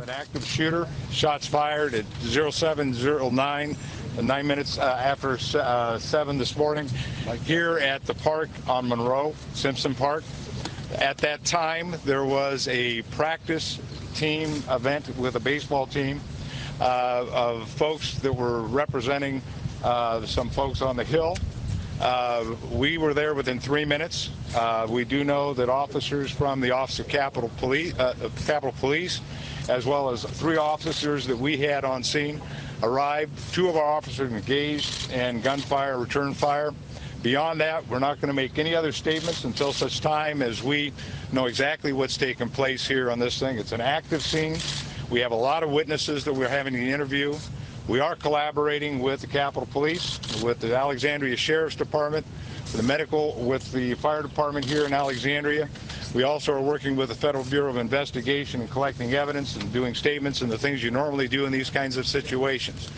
An active shooter, shots fired at 0709, 9 minutes after 7 this morning, here at the park on Monroe, Simpson Park. At that time, there was a practice team event with a baseball team of folks that were representing some folks on the Hill. We were there within 3 minutes. We do know that officers from the Office of Capitol Police, as well as 3 officers that we had on scene, arrived. 2 of our officers engaged in gunfire, return fire. Beyond that, we're not going to make any other statements until such time as we know exactly what's taken place here on this thing. It's an active scene. We have a lot of witnesses that we're having to interview. We are collaborating with the Capitol Police, with the Alexandria Sheriff's Department, the medical, with the fire department here in Alexandria. We also are working with the Federal Bureau of Investigation and collecting evidence and doing statements and the things you normally do in these kinds of situations.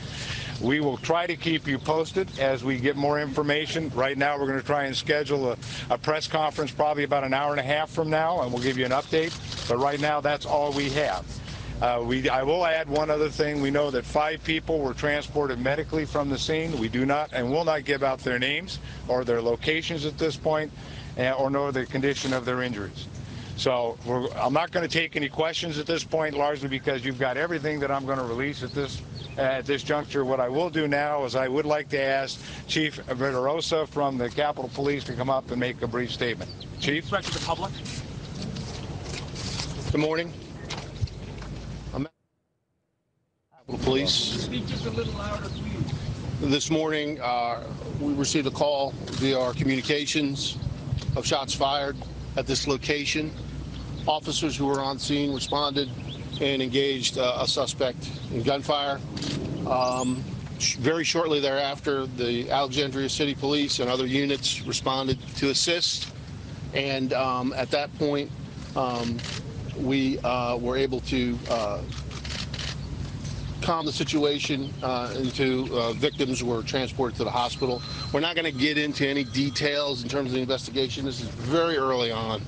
We will try to keep you posted as we get more information. Right now, we're going to try and schedule a press conference probably about an hour and a half from now, and we'll give you an update. But right now, that's all we have. I will add one other thing. We know that 5 people were transported medically from the scene. We do not and will not give out their names or their locations at this point, or nor the condition of their injuries. So I'm not going to take any questions at this point, largely because you've got everything that I'm going to release at this juncture. What I will do now is I would like to ask Chief Viterosa from the Capitol Police to come up and make a brief statement. Chief? Threat to the public. Good morning. I'm Capitol Police. Speak just a little louder, please. This morning, we received a call via our communications of shots fired at this location. Officers who were on scene responded and engaged a suspect in gunfire. Very shortly thereafter, the Alexandria City Police and other units responded to assist. And at that point, we were able to calm the situation into victims were transported to the hospital. We're not going to get into any details in terms of the investigation. This is very early on.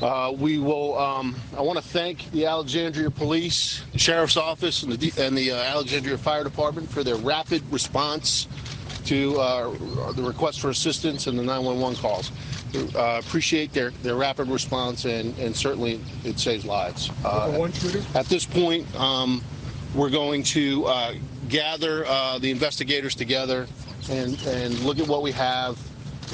I want to thank the Alexandria Police, the Sheriff's Office, and the Alexandria Fire Department for their rapid response to the request for assistance and the 911 calls. Appreciate their rapid response, and certainly it saves lives. At this point, we're going to gather the investigators together and look at what we have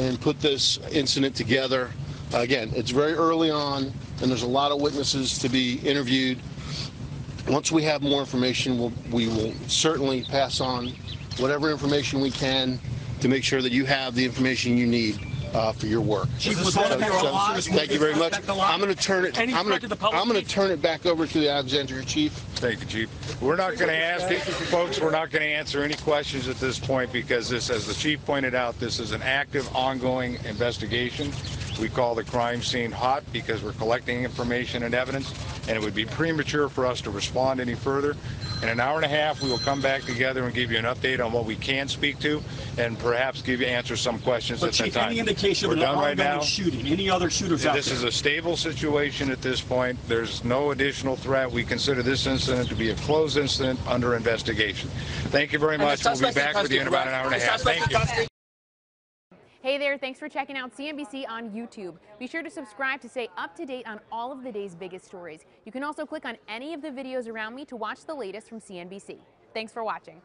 and put this incident together. Again, it's very early on, and there's a lot of witnesses to be interviewed. Once we have more information, we will certainly pass on whatever information we can to make sure that you have the information you need for your work. Chief, thank you very much. I'm going to turn it. I'm going to turn it back over to the Alexandria Chief. Thank you, Chief. We're not going to ask it, folks. We're not going to answer any questions at this point because this, as the Chief pointed out, this is an active, ongoing investigation. We call the crime scene hot because we're collecting information and evidence, and it would be premature for us to respond any further. In an hour and a half, we will come back together and give you an update on what we can speak to, and perhaps answer some questions at that time. Any indication of an ongoing shooting? Any other shooters out there? This is a stable situation at this point. There's no additional threat. We consider this incident to be a closed incident under investigation. Thank you very much. We'll be back with you in about an hour and a half. Thank you. Hey there, thanks for checking out CNBC on YouTube. Be sure to subscribe to stay up to date on all of the day's biggest stories. You can also click on any of the videos around me to watch the latest from CNBC. Thanks for watching.